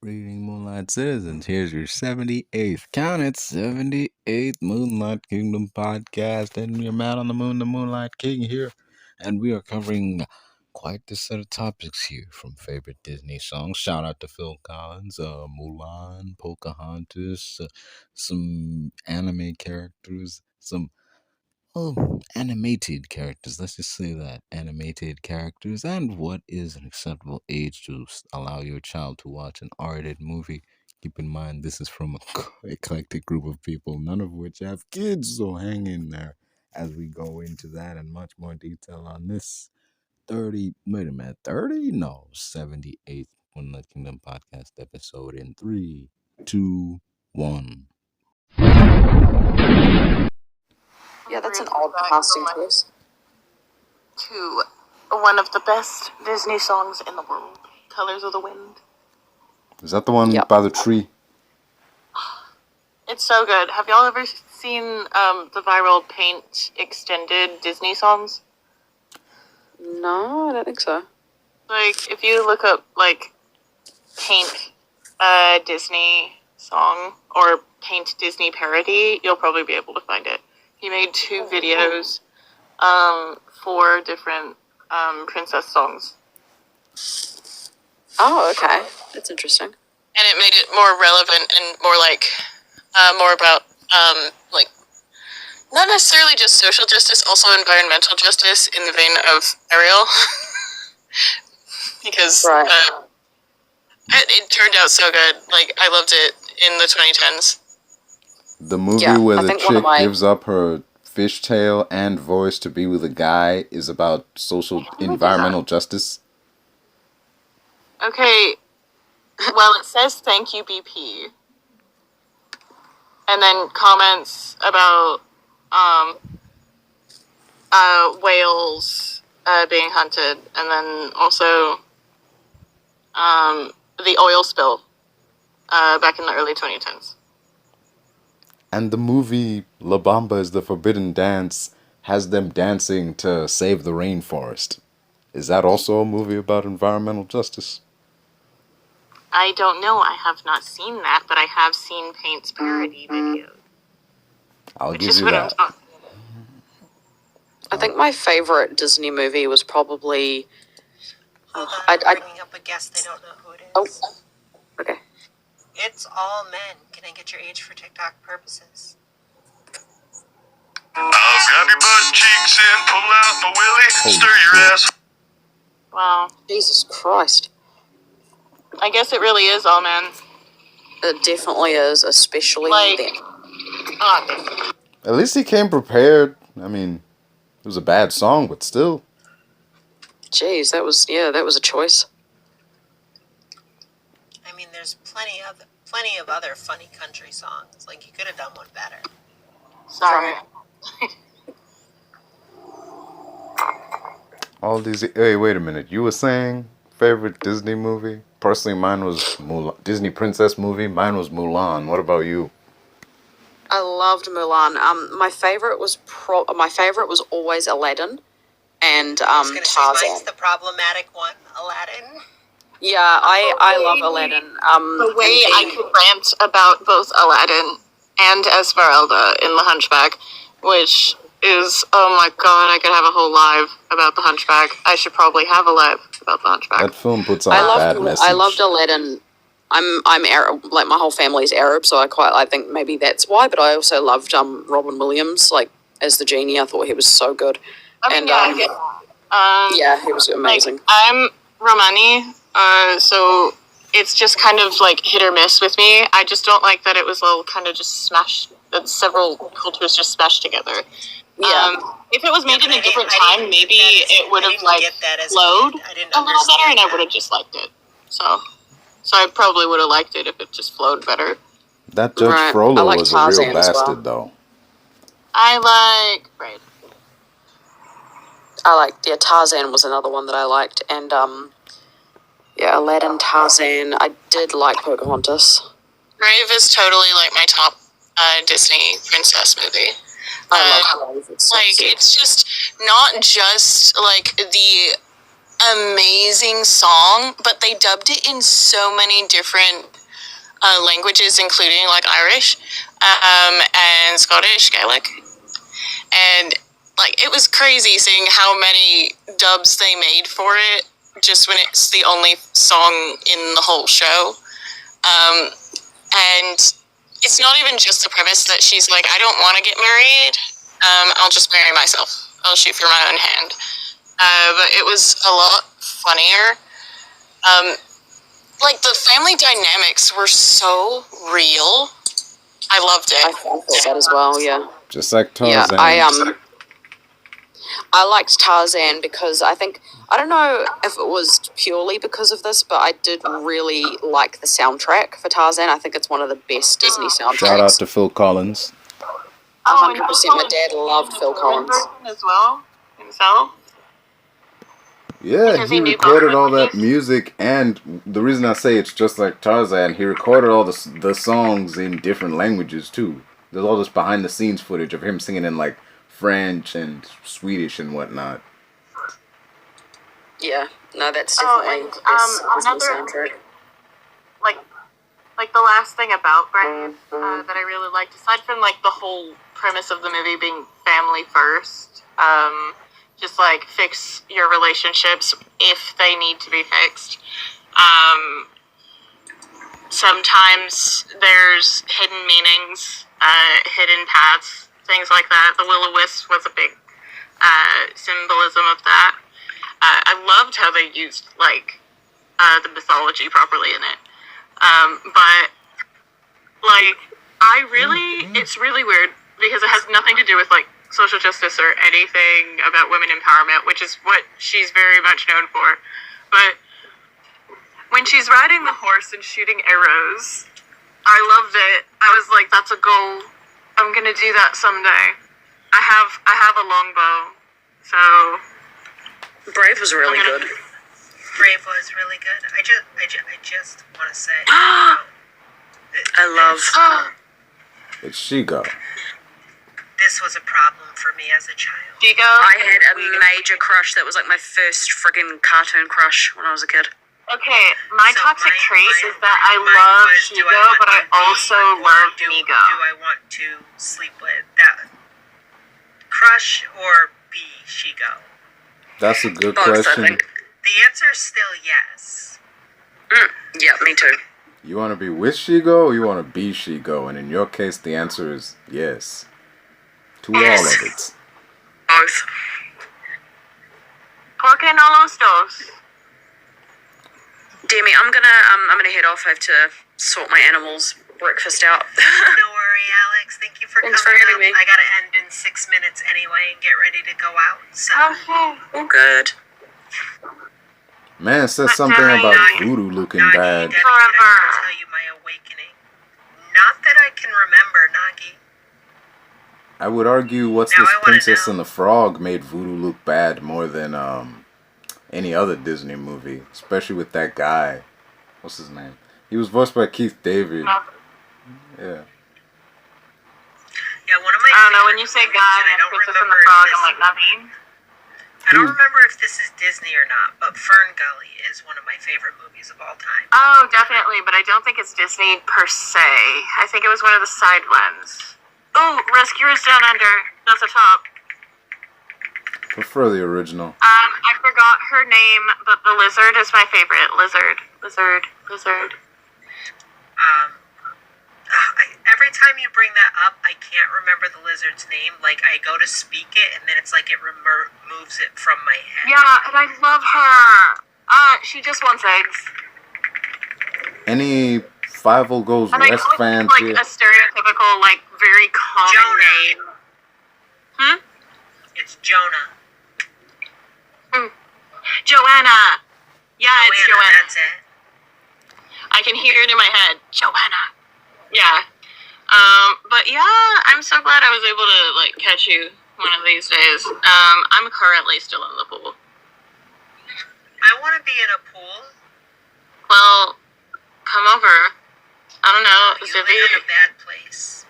Reading Moonlight Citizens. Here's your 78th, count it, 78th Moonlight Kingdom Podcast. And your man on the moon, the Moonlight King here. And we are covering quite the set of topics here, from favorite Disney songs. Shout out to Phil Collins, Mulan, Pocahontas, some anime characters, some animated characters. Let's just say that. Animated characters. And what is an acceptable age to allow your child to watch an R-rated movie? Keep in mind, this is from a eclectic group of people, none of which have kids, so hang in there as we go into that and much more detail on this 30? No, 78th Moonlight Kingdom Podcast episode in 3, 2, 1. Yeah, that's an odd casting choice. To one of the best Disney songs in the world, Colors of the Wind. Is that the one by the tree? It's so good. Have y'all ever seen the viral Paint extended Disney songs? No, I don't think so. Like, if you look up, like, Paint Disney song or Paint Disney parody, you'll probably be able to find it. He made 2 videos for different princess songs. Oh, okay. That's interesting. And it made it more relevant and more like, more about, like, not necessarily just social justice, also environmental justice in the vein of Ariel. Because it turned out so good. Like, I loved it in the 2010s. The movie where the chick gives up her fishtail and voice to be with a guy is about environmental justice. Okay, well, it says thank you, BP. And then comments about whales being hunted, and then also the oil spill back in the early 2010s. And the movie La Bamba is the Forbidden Dance has them dancing to save the rainforest. Is that also a movie about environmental justice? I don't know. I have not seen that, but I have seen Paint's parody video. I'll give you that. I think my favorite Disney movie was probably... I'm bringing up a guest. They don't know who it is. Oh, okay. It's all men. Can I get your age for TikTok purposes? I'll grab your butt cheeks and pull out my willy, stir your ass. Wow. Jesus Christ. I guess it really is all men. It definitely is, especially like, then. At least he came prepared. I mean, it was a bad song, but still. Jeez, that was a choice. I mean, there's plenty of other funny country songs. Like, you could have done one better. Sorry. All these... Hey, wait a minute. You were saying favorite Disney movie? Personally, mine was Mulan. Disney princess movie. Mine was Mulan. What about you? I loved Mulan. My favorite was always Aladdin and Tarzan. Mine's the problematic one, Aladdin. Yeah, I love Aladdin. The way I could rant about both Aladdin and Esmeralda in The Hunchback, which is, oh my god, I could have a whole live about The Hunchback. I should probably have a live about The Hunchback. That film puts on a bad message. I loved Aladdin. I'm Arab, like my whole family's Arab, so I think maybe that's why. But I also loved Robin Williams, like as the genie. I thought he was so good. I mean, yeah, he was amazing. Like, I'm Romani, so it's just kind of like hit or miss with me. I just don't like that it was all kind of just smashed. That several cultures just smashed together. Yeah. If it was made in a different time, maybe it would have like flowed a little better, and I would have just liked it. So I probably would have liked it if it just flowed better. That Judge Frollo was a real bastard, though. I like... Right. Tarzan was another one that I liked. And, Aladdin, Tarzan. I did like Pocahontas. Brave is totally, like, my top Disney princess movie. I love Brave. It's so like, sick. It's just not just, like, the amazing song, but they dubbed it in so many different languages, including like Irish and Scottish, Gaelic, and like it was crazy seeing how many dubs they made for it, just when it's the only song in the whole show. And it's not even just the premise that she's like, I don't want to get married. I'll just marry myself. I'll shoot for my own hand. But it was a lot funnier. Like the family dynamics were so real. I loved it. I thought that as well. Yeah. Just like Tarzan. Yeah. I liked Tarzan because I don't know if it was purely because of this, but I did really like the soundtrack for Tarzan. I think it's one of the best Disney soundtracks. Shout out to Phil Collins. 100%. My dad loved Phil Collins as well himself. Yeah, Because he he knew recorded both all that languages. music, and the reason I say it's just like Tarzan, he recorded all the songs in different languages too. There's all this behind the scenes footage of him singing in like French and Swedish and whatnot. Yeah, no, that's Oh, definitely and, the best Disney another- soundtrack. Like the last thing about Brave that I really liked, aside from like the whole premise of the movie being family first, just like fix your relationships if they need to be fixed. Sometimes there's hidden meanings, hidden paths, things like that. The Will-O-Wisp was a big symbolism of that. I loved how they used like the mythology properly in it. But like it's really weird because it has nothing to do with like social justice or anything about women empowerment, which is what she's very much known for. But when she's riding the horse and shooting arrows, I loved it. I was like, that's a goal. I'm gonna do that someday. I have a longbow, so Brave was really good. Brave was really good. I just want to say. I love. It's Shigo. This was a problem for me as a child. Digo. I had a major crush. That was like my first friggin' cartoon crush when I was a kid. Okay, my So toxic mine- trait mine- is that I mine love was, do I Shigo, want but I to be also or love do Migo. I want to sleep with that crush or be Shigo? That's a good Both, I question. think. The answer is still yes. Yeah, me too. You want to be with Shigo or you want to be Shigo? And in your case, the answer is yes. To all of it. Both. Porque no los dos. Dear me, I'm gonna head off. I have to sort my animals' breakfast out. No worry, Alex. Thank you for Thanks for coming having up. me. I gotta end in 6 minutes anyway and get ready to go out. So Okay. All good. Man, it says something about voodoo looking Nagi, bad. Debbie, can I tell you my awakening? Not that I can remember, Nagi. I would argue What's Now This I wanna Princess know. and the Frog made voodoo look bad more than any other Disney movie. Especially with that guy. What's his name? He was voiced by Keith David. Yeah. Yeah, one of my. I don't know, when favorite you say movies, God and I and don't Princess and remember the if Frog, this- I'm like, Naveen? I don't remember if this is Disney or not, but Fern Gully is one of my favorite movies of all time. Oh, definitely, but I don't think it's Disney per se. I think it was one of the side ones. Oh, Rescuers Down Under. That's the top. Prefer the original. I forgot her name, but the lizard is my favorite. Lizard. Every time you bring that up, I can't remember the lizard's name. Like, I go to speak it, and then it's like it removes it from my head. Yeah, and I love her. She just wants eggs. Any Five Goes And I West know it's fans like here? a stereotypical, like, very common Jonah. name. It's Jonah. Joanna. Yeah, it's Joanna. That's it. I can hear it in my head. Joanna. Yeah. But yeah, I'm so glad I was able to like catch you one of these days. I'm currently still in the pool. I want to be in a pool. Well, come over. I don't know, You Zippy. live in a bad place.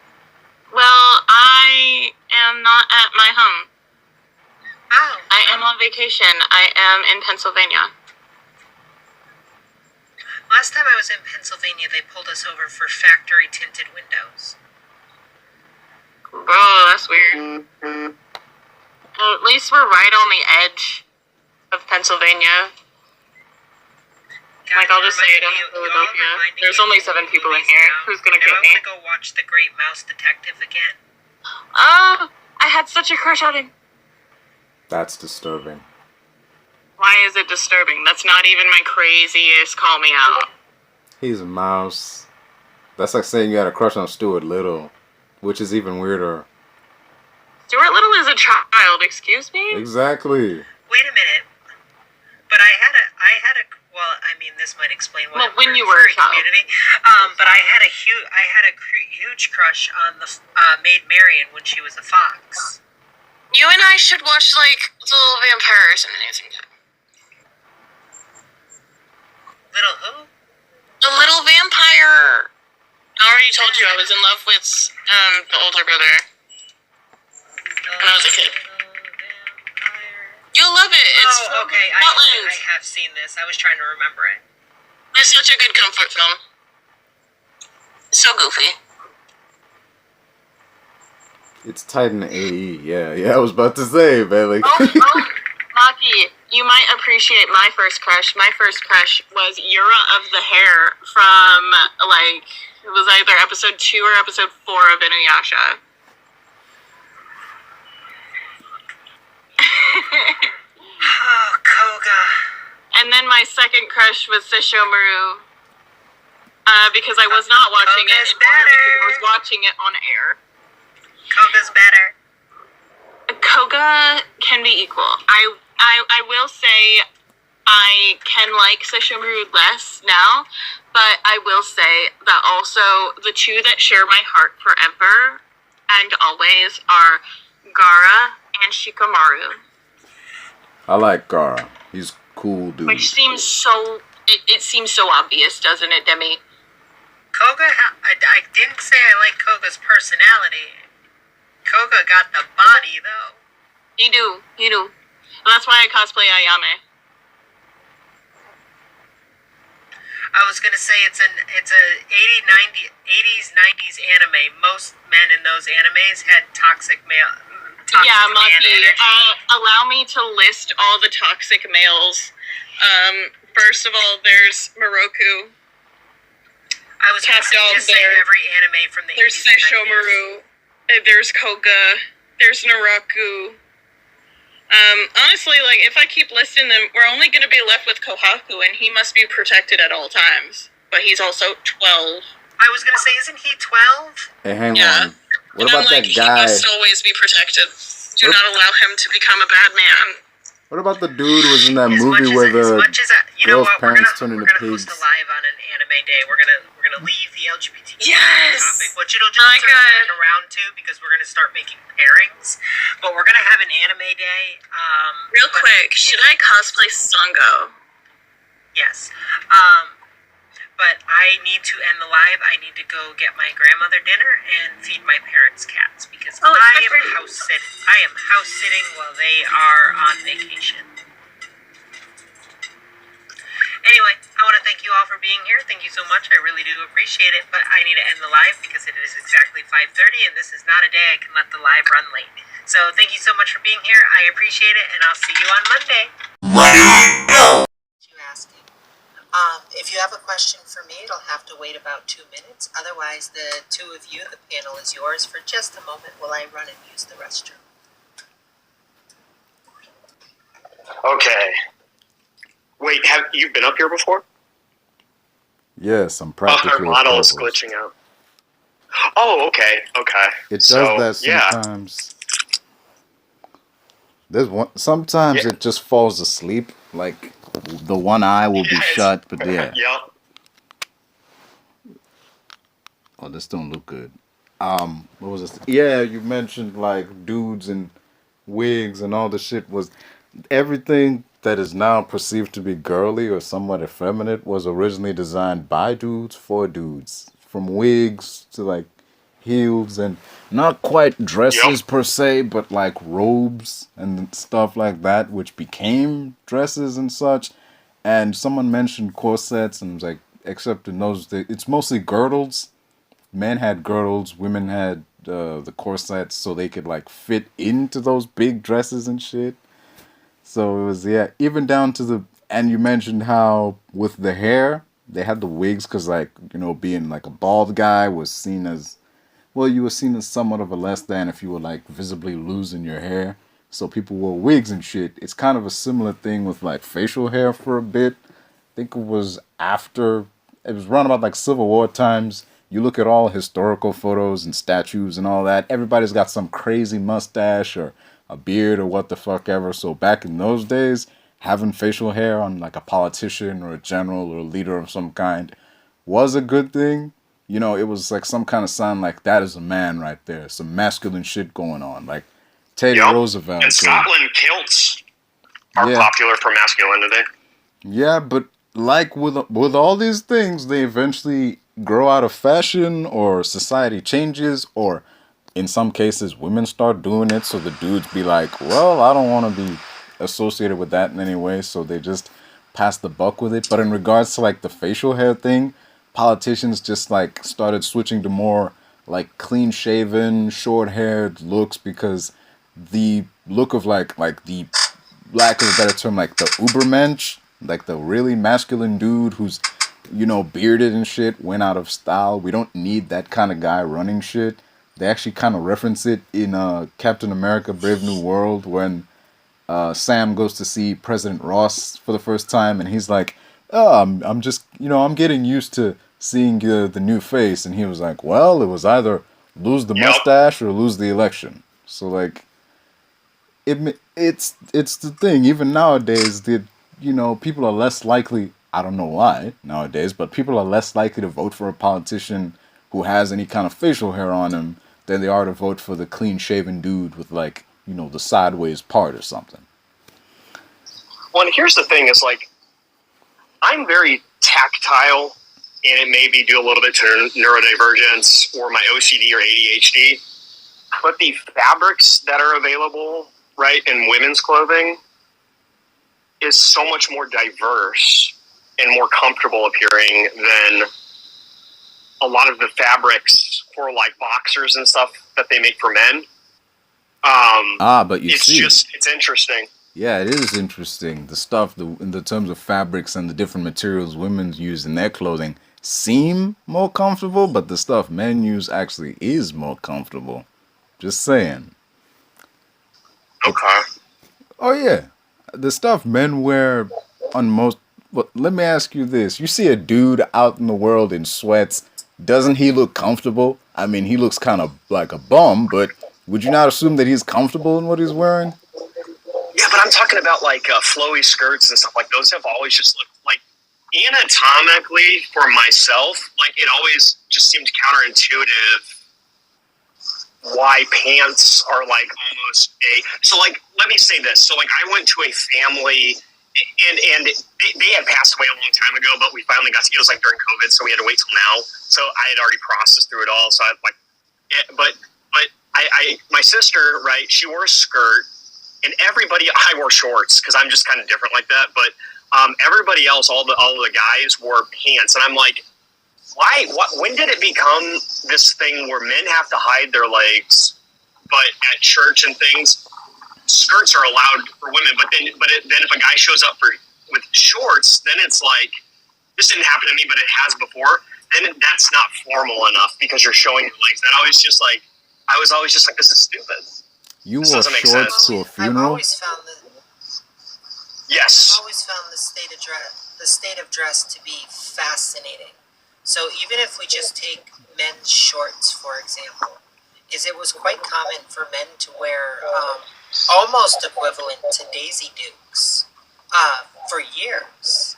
Well, I am not at my home. Oh, I am on vacation. I am in Pennsylvania. last time I was in Pennsylvania, they pulled us over for factory tinted windows. Bro, that's weird. Well, at least we're right on the edge of Pennsylvania. God, Like, I'll just say it, you I'm in remind me- Philadelphia. you all remind me There's of only old 7 people in movies here. now. Who's gonna You know, kill I me? want to go watch The Great Mouse Detective again. Oh, I had such a crush on him. That's disturbing. Why is it disturbing? That's not even my craziest call me out. He's a mouse. That's like saying you had a crush on Stuart Little, which is even weirder. Stuart Little is a child, excuse me? Exactly. Wait a minute. But I had a. Well, I mean, this might explain why. Well, I'm when part you of the were a furry child. community. But I had a huge crush on the Maid Marian when she was a fox. You and I should watch, like, the little vampires and anything. Little who? The little vampire! I already told you I was in love with, the older brother. When I was a kid. You'll love it. It's Oh, from okay. Scotland. I have seen this. I was trying to remember it. It's such a good comfort film. So goofy. It's Titan AE. Yeah, I was about to say, man. Like, Maki, you might appreciate my first crush. My first crush was Yura of the Hair from, like, it was either episode 2 or episode 4 of Inuyasha. Oh, Koga. And then my second crush was Sesshomaru. Because I was not watching it Koga's in order because I better. was watching it on air. Koga's better. Koga can be equal. I will say I can like Sesshomaru less now, but I will say that also the two that share my heart forever and always are Gaara and Shikamaru. I like Gara. He's cool, dude. Which seems so... It seems so obvious, doesn't it, Demi? Koga, I didn't say I like Koga's personality. Koga got the body, though. You do. And that's why I cosplay Ayame. I was gonna say it's a 80s 90s anime. Most men in those animes had toxic man Maki, energy. allow me to list all the toxic males. First of all, there's Moroku. I was gonna say Dog just say there. every anime from the There's 80s and 90s. Sesshomaru. There's Koga. There's Naraku. Honestly, like, if I keep listing them, we're only going to be left with Kohaku, and he must be protected at all times. But he's also 12. I was gonna say, isn't he 12? Hey, hang Yeah. on. What about that He guy? must always be protected. Do What- not allow him to become a bad man. What about the dude who was in that As movie where as the much as you know girl's what, parents turned we're into gonna host pigs? a live on an anime day. We're gonna leave the LGBT Yes! topic, which it'll just My circle back God. around to because we're gonna start making pairings. But we're gonna have an anime day. Real but- quick, should I cosplay Sango? Yes. But I need to end the live. I need to go get my grandmother dinner and feed my parents' cats because Oh, I it's am house sitting while they are on vacation. Anyway, I want to thank you all for being here. Thank you so much. I really do appreciate it. But I need to end the live because it is exactly 5:30, and this is not a day I can let the live run late. So thank you so much for being here. I appreciate it, and I'll see you on Monday. You asking. If you have a question for me, it'll have to wait about 2 minutes. Otherwise, the two of you, the panel is yours for just a moment while I run and use the restroom. Okay. Wait, have you been up here before? Yes, I'm Our practically a model's co-host. glitching out. Oh, okay. It does So, that yeah. sometimes. Sometimes Yeah. it just falls asleep. Like the one eye will be Yes. shut, but yeah. Yep. Oh, this don't look good. What was this? Yeah, you mentioned like dudes and wigs and all the shit. Was everything that is now perceived to be girly or somewhat effeminate was originally designed by dudes for dudes. From wigs to like heels and not quite dresses per se, but like robes and stuff like that, which became dresses and such. And someone mentioned corsets, and I was like, except in those days, it's mostly girdles. Men had girdles, women had the corsets, so they could like fit into those big dresses and shit. So it was, yeah, even down to the, and you mentioned how with the hair, they had the wigs because, like, you know, being like a bald guy was seen as, well, you were seen as somewhat of a less than if you were like visibly losing your hair. So people wore wigs and shit. It's kind of a similar thing with like facial hair for a bit. I think it was after, it was around about like Civil War times. You look at all historical photos and statues and all that, everybody's got some crazy mustache or a beard or what the fuck ever. So back in those days, having facial hair on like a politician or a general or a leader of some kind was a good thing. You know, it was like some kind of sign like that is a man right there. Some masculine shit going on. Like Teddy Roosevelt. In Scotland, kilts are popular for masculinity. Yeah, but like with all these things, they eventually grow out of fashion or society changes or in some cases women start doing it, so the dudes be like, well, I don't want to be associated with that in any way, so they just pass the buck with it. But in regards to like the facial hair thing, politicians just like started switching to more like clean shaven, short haired looks because the look of like the lack of a better term, like the ubermensch, like the really masculine dude who's, you know, bearded and shit, went out of style. We don't need that kind of guy running shit. They actually kind of reference it in Captain America Brave New World when Sam goes to see President Ross for the first time and he's like, oh, I'm just, you know, I'm getting used to seeing the new face. And he was like, well, it was either lose the mustache or lose the election. So like, it's the thing. Even nowadays, you know, people are less likely, I don't know why nowadays, but people are less likely to vote for a politician who has any kind of facial hair on him than they are to vote for the clean-shaven dude with, like, you know, the sideways part or something. Well, and here's the thing, is like, I'm very tactile, and it may be due a little bit to neurodivergence or my OCD or ADHD, but the fabrics that are available, right, in women's clothing is so much more diverse and more comfortable appearing than a lot of the fabrics for like boxers and stuff that they make for men. But it's interesting. Yeah, it is interesting. The stuff, in the terms of fabrics and the different materials women use in their clothing seem more comfortable, but the stuff men use actually is more comfortable. Just saying. Okay. Oh yeah, the stuff men wear on most. Well, let me ask you this: you see a dude out in the world in sweats, doesn't he look comfortable? I mean, he looks kind of like a bum, but would you not assume that he's comfortable in what he's wearing? Yeah, but I'm talking about like flowy skirts and stuff like those have always just looked like anatomically for myself. Like it always just seemed counterintuitive why pants are like almost so like let me say this. So like I went to a family and they had passed away a long time ago, but we finally got to, it was like during COVID, so we had to wait till now. So I had already processed through it all. So I like, but I my sister, right, she wore a skirt, and everybody, I wore shorts because I'm just kind of different like that. But everybody else, all the guys wore pants, and I'm like, why? When did it become this thing where men have to hide their legs, but at church and things, skirts are allowed for women? But then if a guy shows up with shorts, then it's like, this didn't happen to me, but it has before. Then that's not formal enough because you're showing your legs. That always just like, I was always just like, this is stupid. You wore shorts to a funeral? I've always found Yes. I've always found the state of dress to be fascinating. So even if we just take men's shorts, for example, it was quite common for men to wear almost equivalent to Daisy Dukes for years.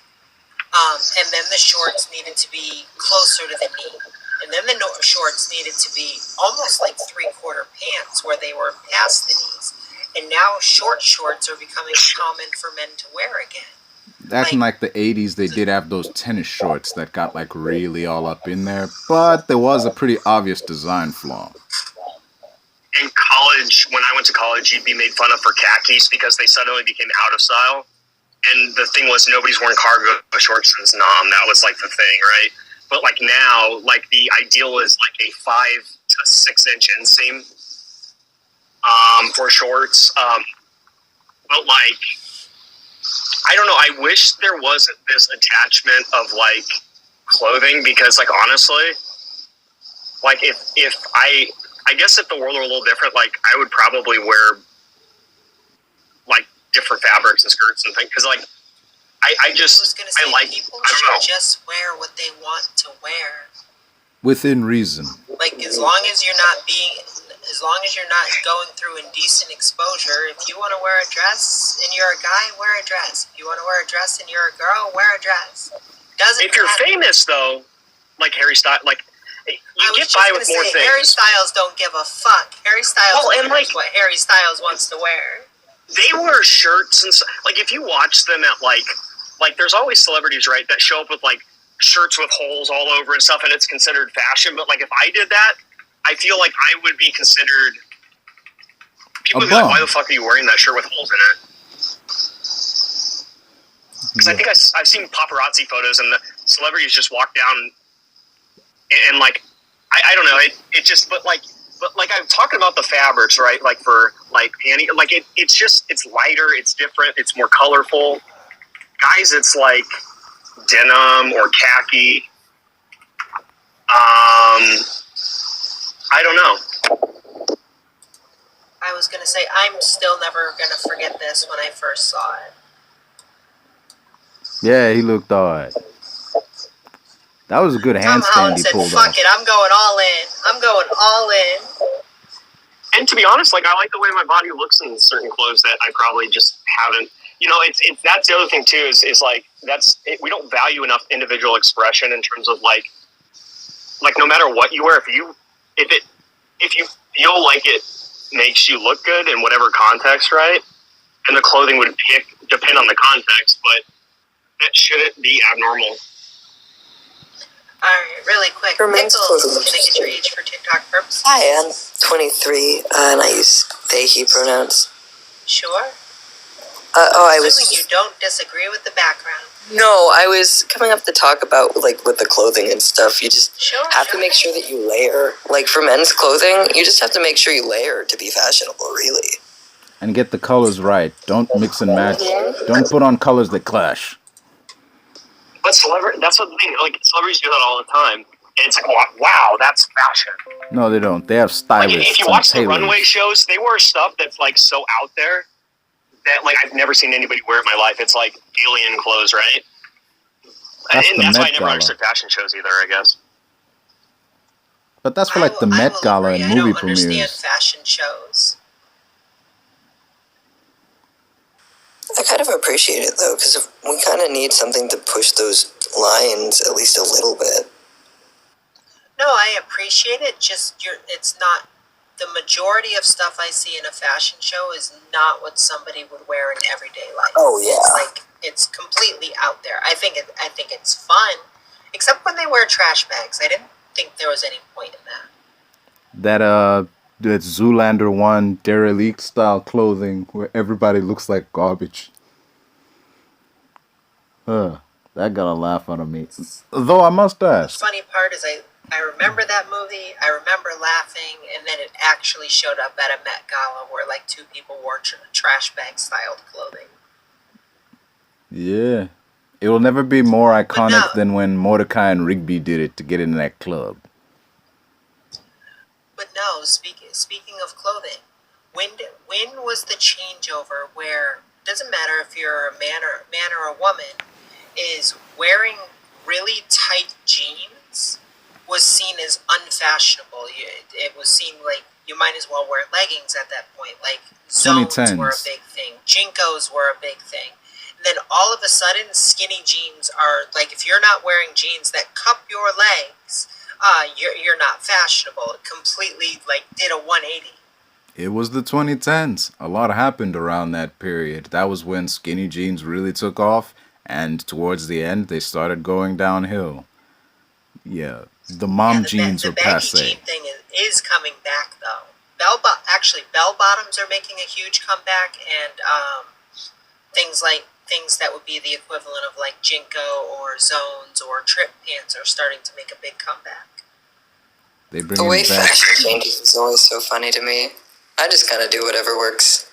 And then the shorts needed to be closer to the knee. And then the shorts needed to be almost like 3/4 pants where they were past the knees. And now short shorts are becoming common for men to wear again. Back in like the 80s, they did have those tennis shorts that got like really all up in there, but there was a pretty obvious design flaw. In college, when I went to college, you'd be made fun of for khakis because they suddenly became out of style. And the thing was, nobody's wearing cargo shorts since Nam. That was like the thing, right? But like now, like the ideal is like a 5 to 6 inch inseam for shorts. But like, I don't know. I wish there wasn't this attachment of like clothing because, like, honestly, like if I guess if the world were a little different, like I would probably wear like different fabrics and skirts and things because like I like people I don't know. should just wear what they want to wear. Within reason. Like as long as you're not going through indecent exposure. If you want to wear a dress and you're a guy, wear a dress. If you want to wear a dress and you're a girl, wear a dress. Doesn't If you're matter. famous though, like Harry Styles, like you get by with more things. Harry Styles don't give a fuck. Harry Styles and wears like what Harry Styles wants to wear. they wear shirts and like if you watch them at like there's always celebrities, right, that show up with like shirts with holes all over and stuff and it's considered fashion, but like if I did that, I feel like I would be considered, people would be like, why the fuck are you wearing that shirt with holes in it? Because I think I've seen paparazzi photos and the celebrities just walk down and like I don't know, it just but like I'm talking about the fabrics, right? Like for like panty, like it's lighter, it's different, it's more colorful. Guys, it's like denim or khaki. I don't know. I was gonna say I'm still never gonna forget this when I first saw it. Yeah, he looked alright. That was a good Tom handstand Holland he said, pulled "Fuck off. it, I'm going all in. I'm going all in." And to be honest, like I like the way my body looks in certain clothes that I probably just haven't. You know, it's that's the other thing too is like we don't value enough individual expression in terms of like no matter what you wear, if you feel like it makes you look good in whatever context, right? And the clothing would depend on the context, but that shouldn't be abnormal. Alright, really quick. For men's Pickles, clothing. can I get your age for TikTok purposes? Hi, I'm 23, and I use they, he pronouns. Sure. I Assuming you was... don't disagree with the background. No, I was coming up to talk about, like, with the clothing and stuff, you just have to make sure that you layer. Like, for men's clothing, you just have to make sure you layer to be fashionable, really. And get the colors right. Don't mix and match. Don't put on colors that clash. But that's what the thing. Like celebrities do that all the time, and it's like, wow, that's fashion. No, they don't. They have Like stylists if you and watch the tailors. runway shows, they wear stuff that's like so out there that like I've never seen anybody wear in my life. It's like alien clothes, right? That's And the that's why I Met never Gala. understood fashion shows either, I guess. But that's for like the Met Gala and I movie don't understand premieres. fashion shows. I kind of appreciate it, though, because we kind of need something to push those lines at least a little bit. No, I appreciate it. It's not the majority of stuff I see in a fashion show is not what somebody would wear in everyday life. Oh, yeah. It's completely out there. I think it's fun, except when they wear trash bags. I didn't think there was any point in that. That Zoolander 1 derelict style clothing where everybody looks like garbage. That got a laugh out of me. Though I must The ask, funny part is I remember that movie. I remember laughing, and then it actually showed up at a Met Gala where like two people wore trash bag styled clothing. yeah, it will never be more iconic no. than when Mordecai and Rigby did it to get in that club. But no, speaking of clothing, when was the changeover where it doesn't matter if you're a man or a woman, is wearing really tight jeans was seen as unfashionable. It was seen like you might as well wear leggings at that point. Like zones 2010s. were a big thing, jinkos were a big thing. And then all of a sudden, skinny jeans are like if you're not wearing jeans that cup your legs. You're not fashionable. It completely did a 180. It was the 2010s. A lot happened around that period. That was when skinny jeans really took off, And towards the end, they started going downhill. Yeah, the mom jeans the are baggy passe. jean thing is coming back though. Bell bottoms are making a huge comeback, and things that would be the equivalent of like Jinko or Zones or Trip pants are starting to make a big comeback. They bring The way it back. fashion changes is always so funny to me. I just kind of do whatever works.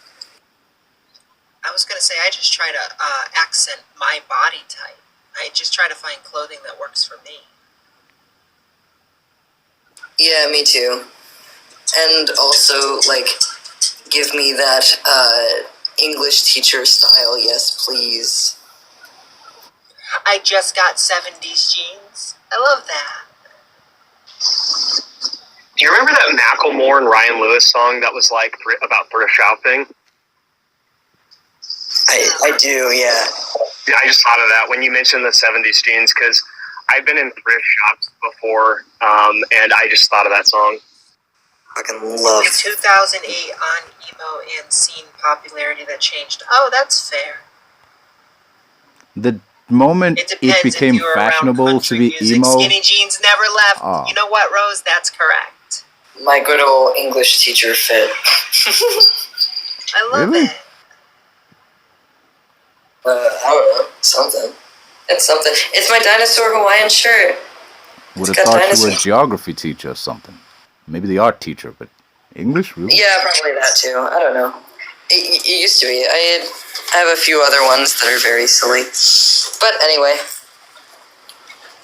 I was gonna say I just try to accent my body type. I just try to find clothing that works for me. Yeah, me too. And also, like, give me that English teacher style, yes please. I just got 70s jeans. I love that. Do you remember that Macklemore and Ryan Lewis song that was like about thrift shopping? I do, yeah. Yeah, I just thought of that when you mentioned the 70s jeans, because I've been in thrift shops before, and I just thought of that song. Fucking love. The 2008 on emo and scene popularity that changed. Oh, that's fair. The moment It depends became if you were fashionable around to country be music. emo. Skinny jeans never left. Oh. You know what, Rose? That's correct. My good old English teacher fit. I love Really? it. I don't know. Something. It's something. It's my dinosaur Hawaiian shirt. Would have got thought you were a dinosaurs. geography teacher or something. Maybe the art teacher, but English, really? Yeah, probably that too. I don't know. It used to be. I have a few other ones that are very silly. But anyway,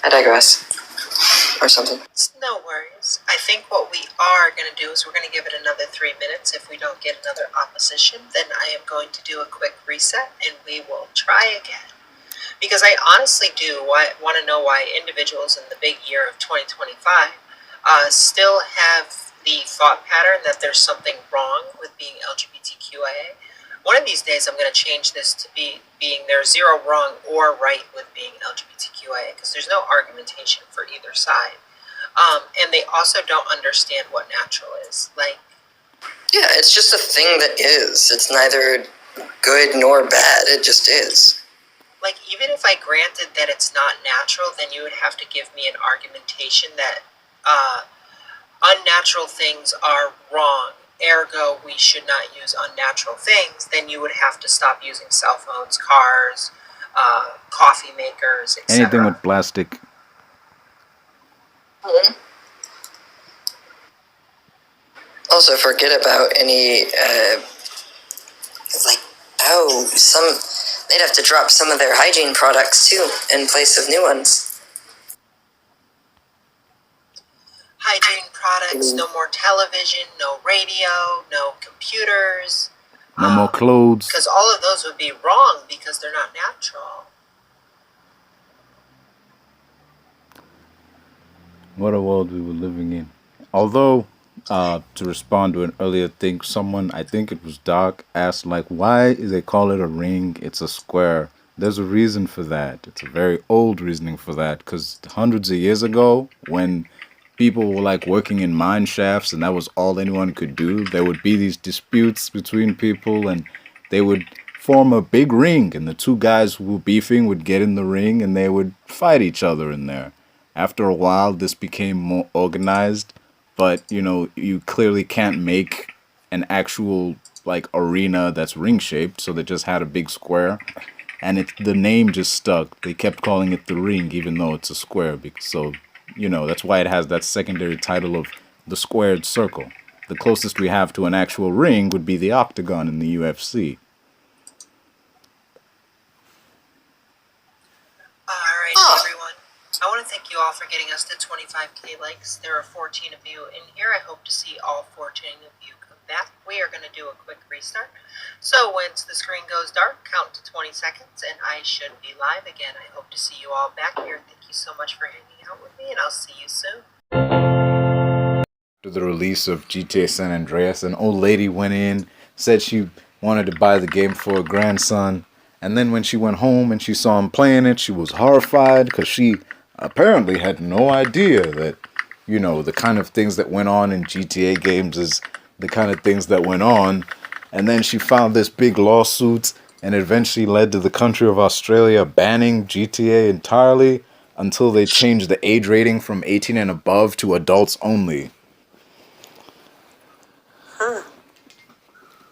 I digress. Or something. No worries. I think what we are going to do is we're going to give it another 3 minutes. If we don't get another opposition, then I am going to do a quick reset and we will try again. Because I honestly do want to know why individuals in the big year of 2025 still have the thought pattern that there's something wrong with being LGBTQIA. One of these days I'm going to change this to being there's zero wrong or right with being LGBTQIA, because there's no argumentation for either side. And they also don't understand what natural is. Like, Yeah, it's just a thing that is. It's neither good nor bad. It just is. like even if I granted that it's not natural, then you would have to give me an argumentation that unnatural things are wrong. Ergo, we should not use unnatural things. Then you would have to stop using cell phones, cars, coffee makers, etc. Anything with plastic. Mhm. Also, forget about any, they'd have to drop some of their hygiene products too, in place of new ones. Hygiene products, no more television, no radio, no computers. No more clothes. Because all of those would be wrong because they're not natural. What a world we were living in. Although, to respond to an earlier thing, someone, I think it was Doc, asked, like, why do they call it a ring? It's a square. There's a reason for that. It's a very old reasoning for that, because hundreds of years ago, when people were, like, working in mine shafts and that was all anyone could do, there would be these disputes between people and they would form a big ring, and the two guys who were beefing would get in the ring and they would fight each other in there. After a while, this became more organized, but, you know, you clearly can't make an actual, like, arena that's ring-shaped, so they just had a big square, and the name just stuck. They kept calling it the ring, even though it's a square, so, you know, that's why it has that secondary title of the squared circle. The closest we have to an actual ring would be the octagon in the UFC. Alright, everyone. I want to thank you all for getting us to 25k likes. There are 14 of you in here. I hope to see all 14 of you come back. We are going to do a quick restart. So once the screen goes dark, count to 20 seconds, and I should be live again. I hope to see you all back here. Thank you so much for hanging out with me, and I'll see you soon. After the release of GTA San Andreas, an old lady went in, said she wanted to buy the game for her grandson, and then when she went home and she saw him playing it, she was horrified because she apparently had no idea that, you know, the kind of things that went on in GTA games is the kind of things that went on. And then she found this big lawsuit and eventually led to the country of Australia banning GTA entirely until they changed the age rating from 18 and above to adults only.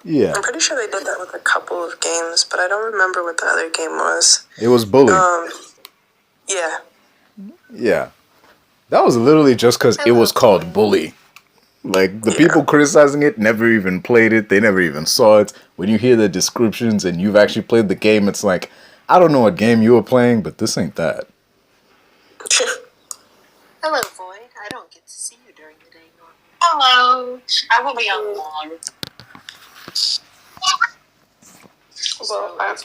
Yeah. I'm pretty sure they did that with a couple of games, but I don't remember what the other game was. It was Bully. Yeah. Yeah. That was literally just because it was called Bully. Like, the people criticizing it never even played it. They never even saw it. When you hear the descriptions and you've actually played the game, it's like, I don't know what game you were playing, but this ain't that. Hello, Void. I don't get to see you during the day normally. Hello. I won't be on long. Well, It's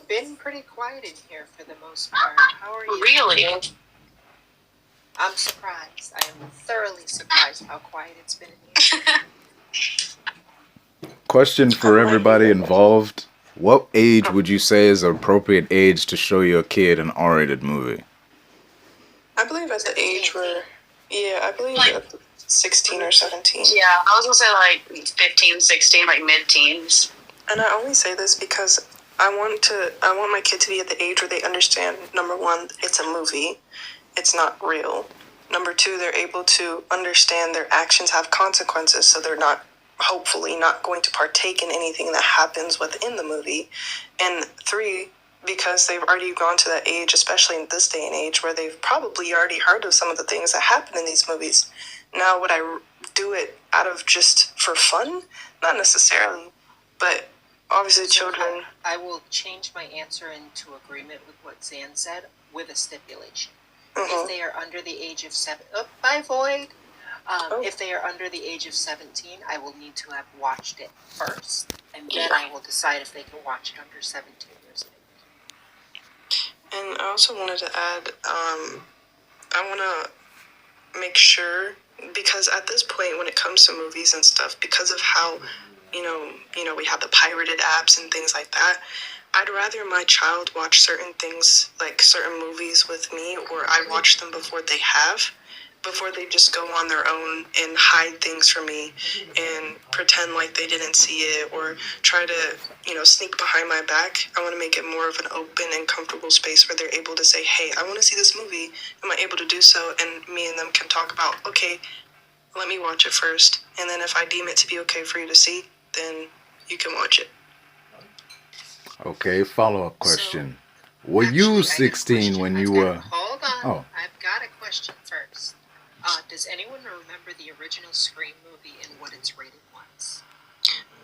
been pretty quiet in here for the most part. How are you? Really? I'm surprised. I am thoroughly surprised how quiet it's been in here. Question for everybody involved. What age would you say is an appropriate age to show your kid an R-rated movie? I believe at the age where... Yeah, I believe at 16 or 17. Yeah, I was going to say like 15, 16, like mid-teens. And I only say this because I want my kid to be at the age where they understand, number one, it's a movie. It's not real. Number two, they're able to understand their actions have consequences, so they're not, hopefully, not going to partake in anything that happens within the movie. And three, because they've already gone to that age, especially in this day and age, where they've probably already heard of some of the things that happen in these movies. Now, would I do it out of just for fun? Not necessarily, but obviously children... I will change my answer into agreement with what Zan said, with a stipulation. If they are under the age of 7... Oh, bye, Void! If they are under the age of 17, I will need to have watched it first. And then I will decide if they can watch it under 17 years of age. And I also wanted to add, I want to make sure, because at this point, when it comes to movies and stuff, because of how, you know, we have the pirated apps and things like that, I'd rather my child watch certain things, like certain movies with me, or I watch them before they just go on their own and hide things from me and pretend like they didn't see it, or try to, sneak behind my back. I want to make it more of an open and comfortable space where they're able to say, hey, I want to see this movie. Am I able to do so? And me and them can talk about, okay, let me watch it first. And then if I deem it to be okay for you to see, then you can watch it. Okay, follow-up question. Were you 16 when you were... Hold on. Oh. I've got a question first. Does anyone remember the original Scream movie and what its rated was?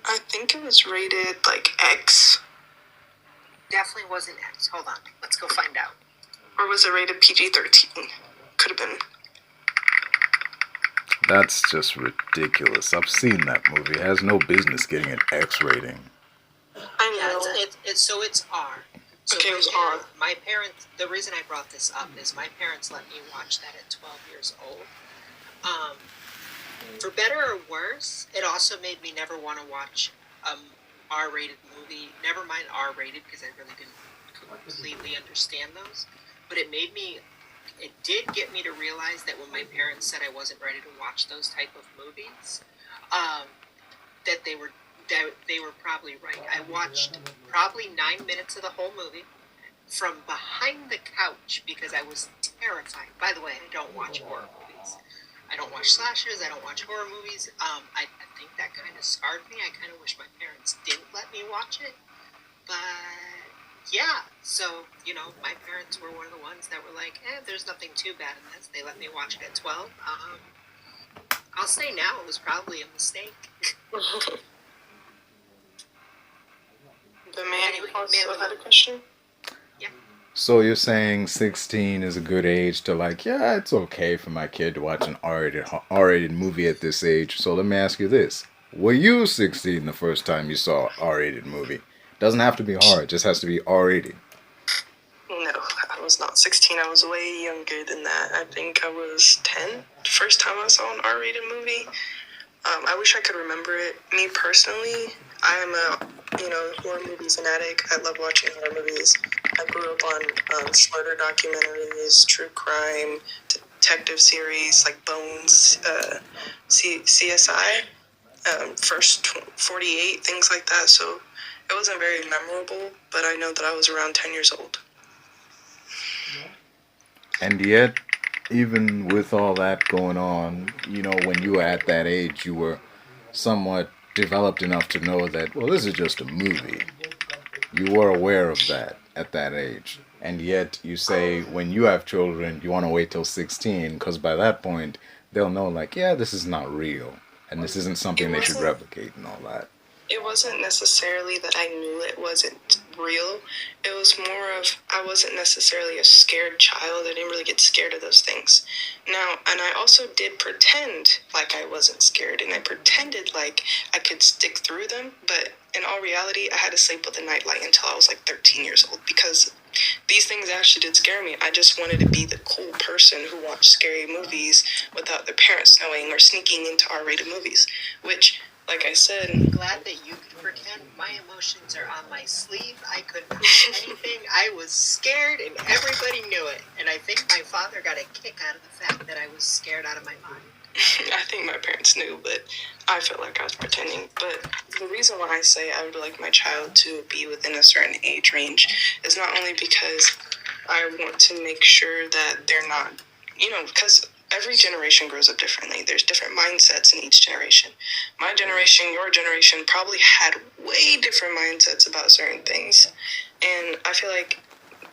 I think it was rated, like, X. Definitely wasn't X. Hold on. Let's go find out. Or was it rated PG-13? Could have been. That's just ridiculous. I've seen that movie. It has no business getting an X rating. I know. Yeah, so it's R. So okay, it was R. My parents, the reason I brought this up is my parents let me watch that at 12 years old. For better or worse, it also made me never want to watch R-rated movie. Never mind R-rated, because I really didn't completely understand those. But it did get me to realize that when my parents said I wasn't ready to watch those type of movies, that they were probably right. I watched probably 9 minutes of the whole movie from behind the couch because I was terrified. By the way, I don't watch horror movies. I don't watch slashers. I don't watch horror movies. I think that kind of scarred me. I kind of wish my parents didn't let me watch it. But yeah, so, my parents were one of the ones that were like, there's nothing too bad in this. They let me watch it at 12. I'll say now it was probably a mistake. The man also had a question? Yeah. So you're saying 16 is a good age to it's okay for my kid to watch an R-rated movie at this age. So let me ask you this. Were you 16 the first time you saw an R-rated movie? Doesn't have to be horror, it just has to be R-rated. No, I was not 16. I was way younger than that. I think I was 10 the first time I saw an R-rated movie. I wish I could remember it. Me personally, I am a horror movie fanatic. I love watching horror movies. I grew up on murder documentaries, true crime, detective series like Bones, CSI, First 48, things like that. So It wasn't very memorable, but I know that I was around 10 years old. And yet, even with all that going on, you know, when you were at that age, you were somewhat developed enough to know that, well, this is just a movie. You were aware of that at that age. And yet, you say when you have children, you want to wait till 16, because by that point, they'll know, like, yeah, this is not real. And this isn't something they should replicate and all that. It wasn't necessarily that I knew it wasn't real. It was more of, I wasn't necessarily a scared child. I didn't really get scared of those things. Now, and I also did pretend like I wasn't scared, and I pretended like I could stick through them, but in all reality, I had to sleep with a nightlight until I was like 13 years old, because these things actually did scare me. I just wanted to be the cool person who watched scary movies without their parents knowing, or sneaking into R-rated movies, which, like I said, I'm glad that you could pretend. My emotions are on my sleeve. I could prove anything. I was scared and everybody knew it. And I think my father got a kick out of the fact that I was scared out of my mind. I think my parents knew, but I felt like I was pretending. But the reason why I say I would like my child to be within a certain age range is not only because I want to make sure that they're not, you know, because every generation grows up differently. There's different mindsets in each generation. My generation, your generation, probably had way different mindsets about certain things. And I feel like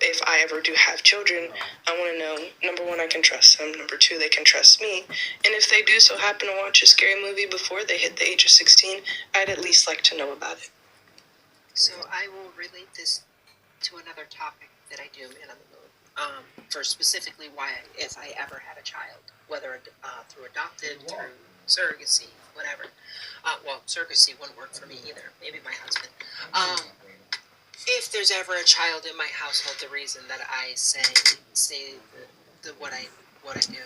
if I ever do have children, I want to know, number one, I can trust them. Number two, they can trust me. And if they do so happen to watch a scary movie before they hit the age of 16, I'd at least like to know about it. So I will relate this to another topic that I do in on the moon. For specifically why, if I ever had a child, whether through adopted, through surrogacy, whatever. Well, surrogacy wouldn't work for me either. Maybe my husband. If there's ever a child in my household, the reason that I say what I do,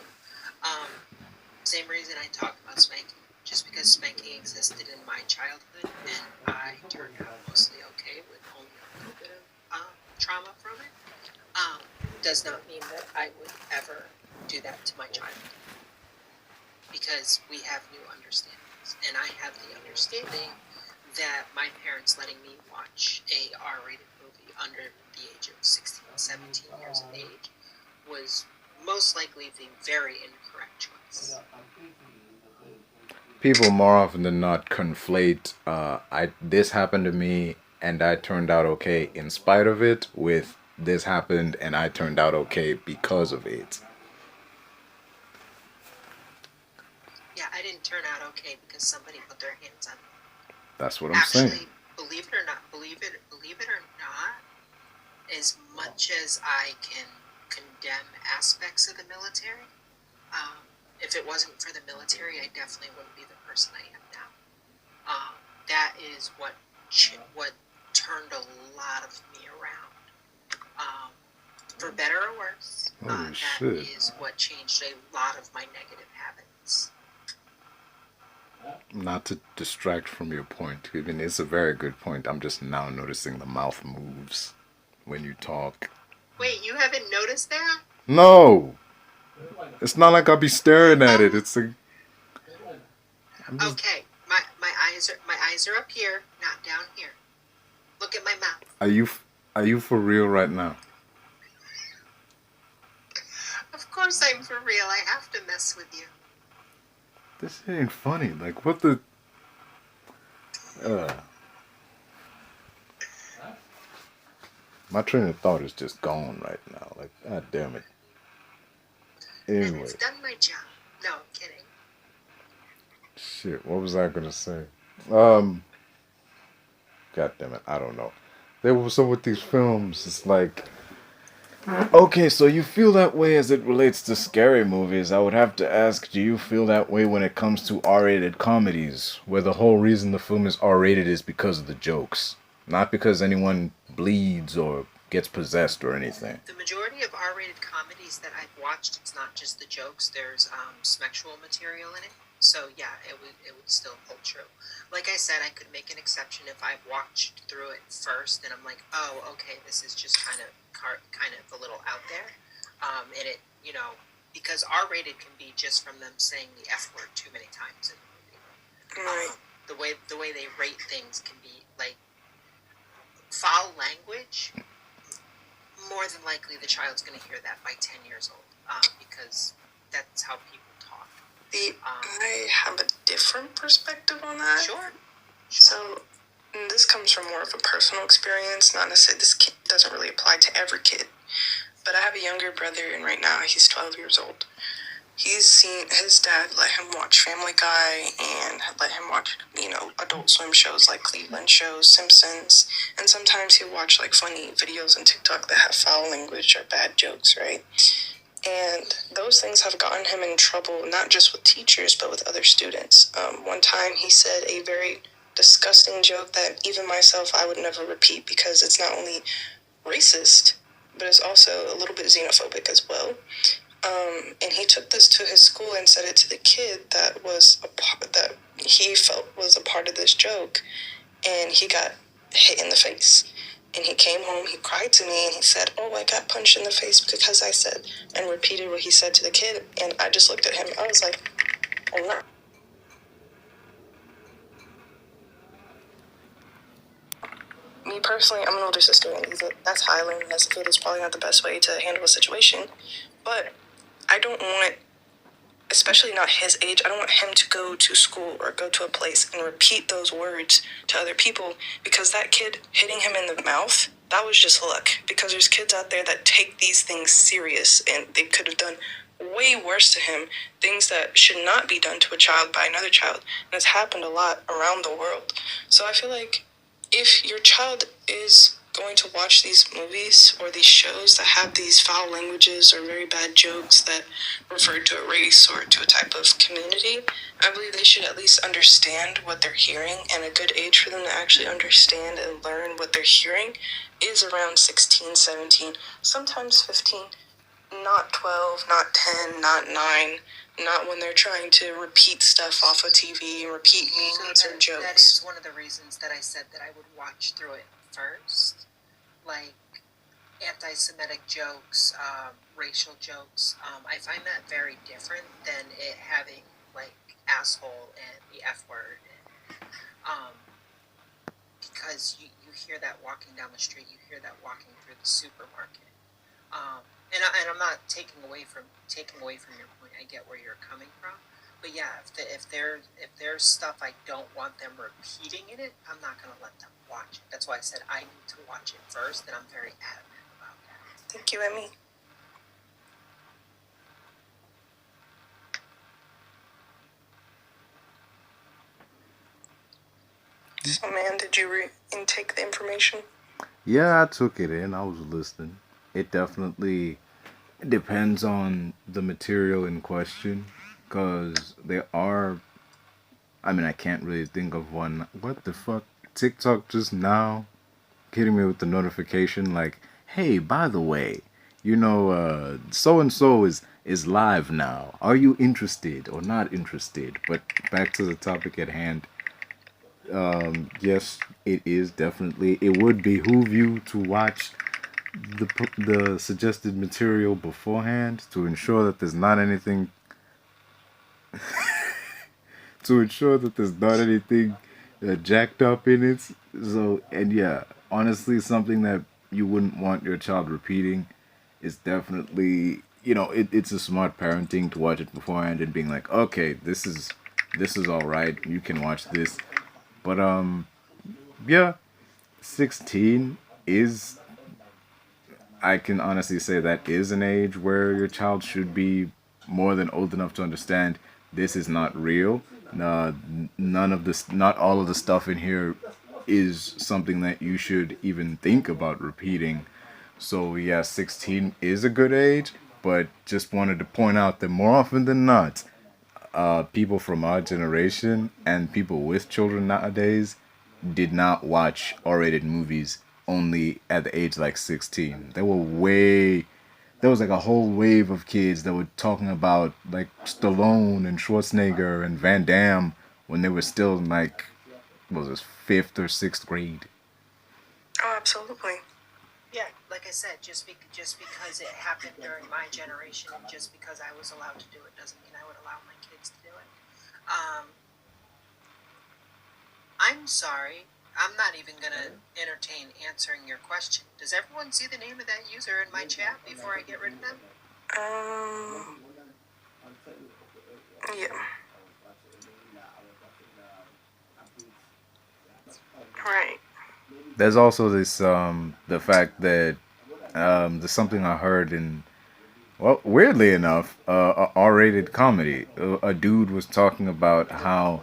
same reason I talk about spanking. Just because spanking existed in my childhood and I turned out mostly okay with only a little bit of trauma from it, does not mean that I would ever do that to my child. Because we have new understandings, and I have the understanding that my parents letting me watch a R-rated movie under the age of 16, 17 years of age was most likely the very incorrect choice. People more often than not conflate this happened to me and I turned out okay in spite of it with this happened and I turned out okay because of it. Yeah, I didn't turn out okay because somebody put their hands on me. That's what I'm saying. Actually, believe it or not, as much as I can condemn aspects of the military, if it wasn't for the military, I definitely wouldn't be the person I am now. That is what turned a lot of me around. For better or worse, that is what changed a lot of my negative habits. Not to distract from your point, I mean, it's a very good point. I'm just now noticing the mouth moves when you talk. Wait, you haven't noticed that? No! It's not like I'll be staring at it. It's a... Okay, my eyes are up here, not down here. Look at my mouth. Are you for real right now? Of course I'm for real. I have to mess with you. This ain't funny. Like, what the... My train of thought is just gone right now. Like, god damn it. Anyway. And it's done my job. No, I'm kidding. Shit, what was I gonna say? God damn it, I don't know. So with these films, it's like... Okay, so you feel that way as it relates to scary movies. I would have to ask, do you feel that way when it comes to R-rated comedies, where the whole reason the film is R-rated is because of the jokes, not because anyone bleeds or gets possessed or anything? The majority of R-rated comedies that I've watched, it's not just the jokes. There's sexual material in it. So yeah, it would still hold true. Like I said, I could make an exception if I've watched through it first, and I'm like, oh, okay, this is just kind of a little out there, and it, you know, because R-rated can be just from them saying the F word too many times in the movie. Right. The way they rate things can be like, foul language, more than likely the child's going to hear that by 10 years old, because that's how people talk. I have a different perspective on that. Sure. So, this comes from more of a personal experience, not necessarily, this kid doesn't really apply to every kid. But I have a younger brother, and right now he's 12 years old. He's seen his dad let him watch Family Guy and let him watch, Adult Swim shows like Cleveland shows, Simpsons, and sometimes he'll watch like funny videos on TikTok that have foul language or bad jokes, right? And those things have gotten him in trouble, not just with teachers, but with other students. One time he said a very disgusting joke that even myself, I would never repeat because it's not only racist, but it's also a little bit xenophobic as well. And he took this to his school and said it to the kid that he felt was a part of this joke, and he got hit in the face. And he came home, he cried to me, and he said, "Oh, I got punched in the face because I said," and repeated what he said to the kid. And I just looked at him. I was like, "I'm not." Me personally, I'm an older sister, and that's how I learned as a kid. It's probably not the best way to handle a situation. But I don't want, especially not his age, I don't want him to go to school or go to a place and repeat those words to other people, because that kid hitting him in the mouth, that was just luck. Because there's kids out there that take these things serious, and they could have done way worse to him, things that should not be done to a child by another child. And it's happened a lot around the world. So I feel like if your child is going to watch these movies or these shows that have these foul languages or very bad jokes that refer to a race or to a type of community, I believe they should at least understand what they're hearing, and a good age for them to actually understand and learn what they're hearing is around 16, 17, sometimes 15, not 12, not 10, not 9, not when they're trying to repeat stuff off of TV and repeat meanings or jokes. That is one of the reasons that I said that I would watch through it first. Like anti-Semitic jokes, racial jokes. I find that very different than it having like asshole and the F word. Because you hear that walking down the street, you hear that walking through the supermarket. And I'm not taking away from your point. I get where you're coming from. But yeah, if there's stuff I don't want them repeating in it, I'm not going to let them watch it. That's why I said I need to watch it first, and I'm very adamant about that. Thank you, Emmy. So, man, did you intake the information? Yeah, I took it in. I was listening. It definitely depends on the material in question, because there are, I can't really think of one. What the fuck? TikTok just now hitting me with the notification like, hey, by the way, so-and-so is live now. Are you interested or not interested? But back to the topic at hand. Yes, it is definitely. It would behoove you to watch the suggested material beforehand to ensure that there's not anything jacked up in it. So, and yeah, honestly, something that you wouldn't want your child repeating is definitely, it's a smart parenting to watch it beforehand and being like, okay, this is all right. You can watch this. But yeah, 16 is, I can honestly say that is an age where your child should be more than old enough to understand this is not real. None of this, not all of the stuff in here is something that you should even think about repeating. So yeah, 16 is a good age, but just wanted to point out that more often than not, people from our generation and people with children nowadays did not watch R-rated movies only at the age like 16. There was like a whole wave of kids that were talking about like Stallone and Schwarzenegger and Van Damme when they were still in like, what was this, 5th or 6th grade. Oh, absolutely. Yeah, like I said, just because it happened during my generation and just because I was allowed to do it doesn't mean I would allow my kids to do it. I'm sorry. I'm not even gonna entertain answering your question. Does everyone see the name of that user in my chat before I get rid of them? Yeah. Right. There's also this the fact that there's something I heard in, well, weirdly enough, a R-rated comedy. A dude was talking about how,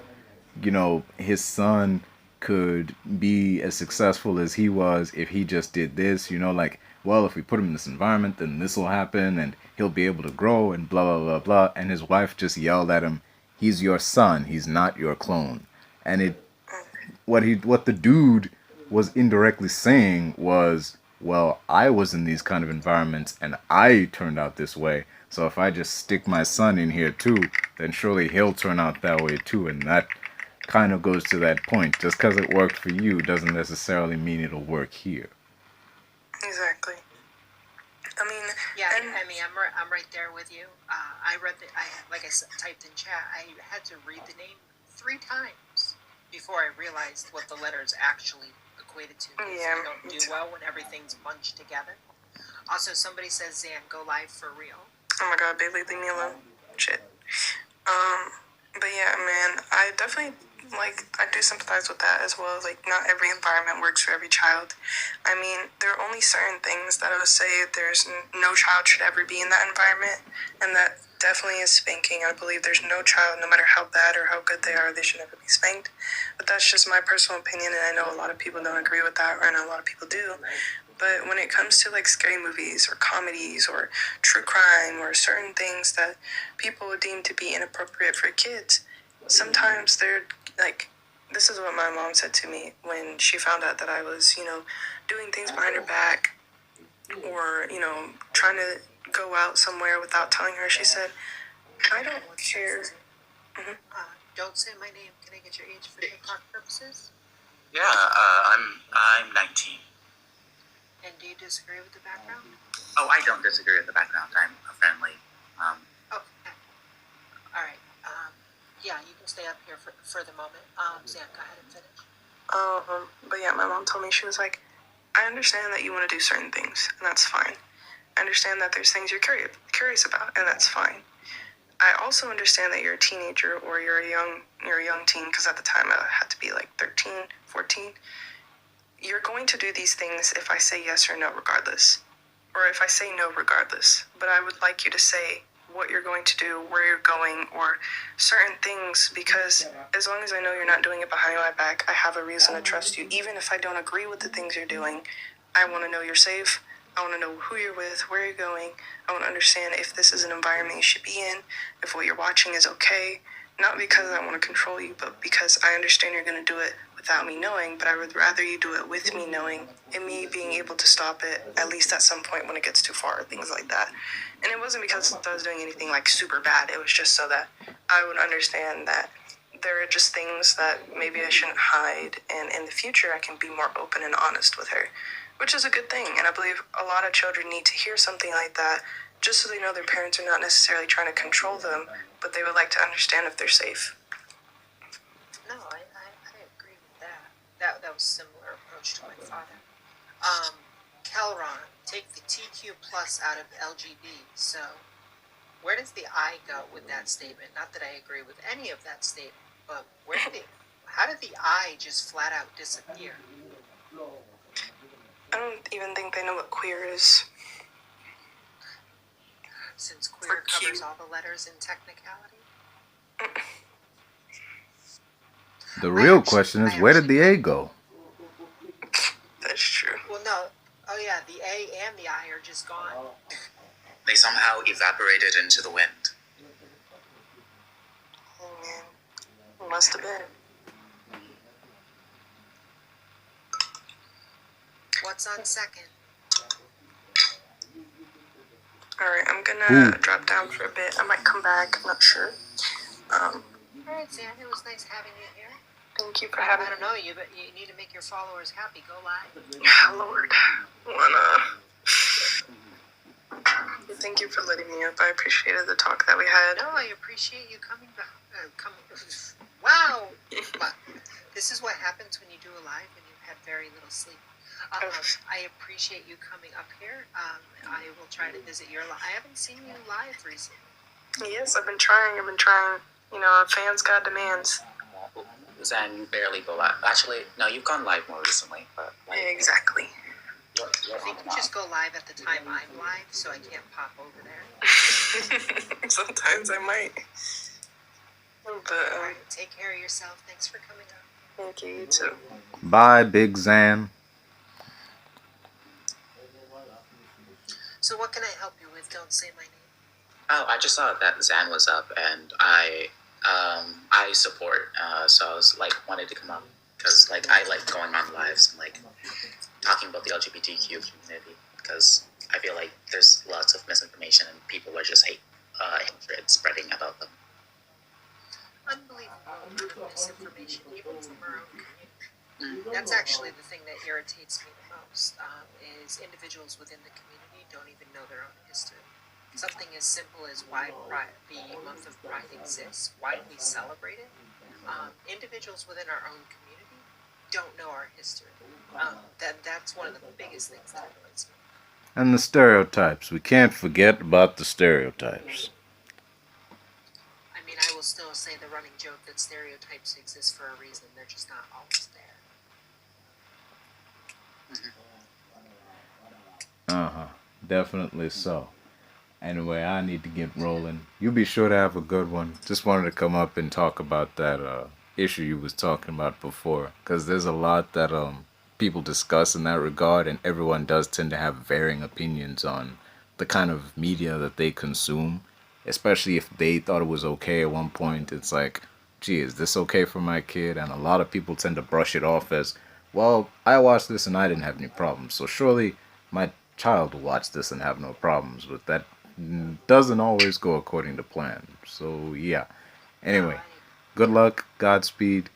his son could be as successful as he was if he just did this, like, well, if we put him in this environment, then this will happen and he'll be able to grow and blah, blah, blah, blah. And his wife just yelled at him, he's your son, he's not your clone. And what the dude was indirectly saying was, well, I was in these kind of environments and I turned out this way. So if I just stick my son in here too, then surely he'll turn out that way too. And that kind of goes to that point. Just because it worked for you doesn't necessarily mean it'll work here. Exactly. I mean, yeah, I'm right there with you. I read like I typed in chat. I had to read the name 3 times before I realized what the letters actually equated to. Yeah, I don't do well when everything's bunched together. Also, somebody says, Zan, go live for real. Oh my god, Bailey, leave me alone. Shit. But yeah, man, I definitely, I do sympathize with that as well. Like, not every environment works for every child. I mean, there are only certain things that I would say there's no child should ever be in that environment, and that definitely is spanking. I believe there's no child, no matter how bad or how good they are, they should never be spanked. But that's just my personal opinion, and I know a lot of people don't agree with that, or I know a lot of people do. But when it comes to, scary movies or comedies or true crime or certain things that people would deem to be inappropriate for kids, sometimes they're, this is what my mom said to me when she found out that I was, doing things behind her back or, trying to go out somewhere without telling her. She said, I don't care. Don't say my name. Can I get your age for TikTok purposes? Yeah, I'm 19. And do you disagree with the background? Oh, I don't disagree with the background. I'm a friendly. Okay. All right. Yeah, you can stay up here for the moment. Sam, go ahead and finish. But yeah, my mom told me, she was like, I understand that you want to do certain things, and that's fine. I understand that there's things you're curious about, and that's fine. I also understand that you're a teenager or you're a young teen, because at the time I had to be 13, 14. You're going to do these things if I say yes or no regardless, or if I say no regardless. But I would like you to say what you're going to do, where you're going, or certain things, because as long as I know you're not doing it behind my back, I have a reason to trust you. Even if I don't agree with the things you're doing, I want to know you're safe. I want to know who you're with, where you're going. I want to understand if this is an environment you should be in, if what you're watching is okay. Not because I want to control you, but because I understand you're going to do it without me knowing, but I would rather you do it with me knowing and me being able to stop it, at least at some point when it gets too far, things like that. And it wasn't because I was doing anything super bad. It was just so that I would understand that there are just things that maybe I shouldn't hide, and in the future I can be more open and honest with her, which is a good thing. And I believe a lot of children need to hear something like that, just so they know their parents are not necessarily trying to control them, but they would like to understand if they're safe. No, I agree with that. That was a similar approach to my father. Kelron, take the TQ plus out of LGB. So, where does the I go with that statement? Not that I agree with any of that statement, but how did the I just flat out disappear? I don't even think they know what queer is. Since queer covers all the letters in technicality? The real question is, where did the A go? That's true. Well, no. Oh, yeah, the A and the I are just gone. They somehow evaporated into the wind. Oh, man. Must have been. What's on second? Alright, I'm gonna drop down for a bit. I might come back, I'm not sure. Alright, Sam, it was nice having you here. Thank you for having me. I don't know you, but you need to make your followers happy. Go live. Yeah, Lord. Thank you for letting me up. I appreciated the talk that we had. No, I appreciate you coming back. Wow! This is what happens when you do a live and you have very little sleep. I appreciate you coming up here. I will try to visit your live. I haven't seen you live recently. Yes, I've been trying. You know, fans got demands. Zan, you barely go live. Actually, no, you've gone live more recently. But Exactly. I think you just go live at the time I'm live, so I can't pop over there. Sometimes I might. But, Alright, take care of yourself. Thanks for coming up. thank you, you too. Bye, Big Zan. So what can I help you with? Don't say my name. oh, I just saw that Zan was up, and I support. So I was like, wanted to come up because like I like going on lives and like talking about the LGBTQ community because I feel like there's lots of misinformation and people are just hatred spreading about them. Unbelievable misinformation, even from our own community. That's actually the thing that irritates me the most, is individuals within the community don't even know their own history. Something as simple as why the month of Pride exists, why we celebrate it. Individuals within our own community don't know our history. That's one of the biggest things that annoys me. And the stereotypes. We can't forget about the stereotypes. I mean, I will still say the running joke that stereotypes exist for a reason. They're just not always there. Uh-huh. Definitely so. Anyway, I need to get rolling. You be sure to have a good one. Just wanted to come up and talk about that issue you was talking about before, because there's a lot that people discuss in that regard, and everyone does tend to have varying opinions on the kind of media that they consume, especially if they thought it was okay at one point. It's like, gee, is this okay for my kid? And a lot of people tend to brush it off as, well, I watched this and I didn't have any problems, so surely my child will watch this and have no problems. But that doesn't always go according to plan. So yeah. Anyway, good luck, Godspeed,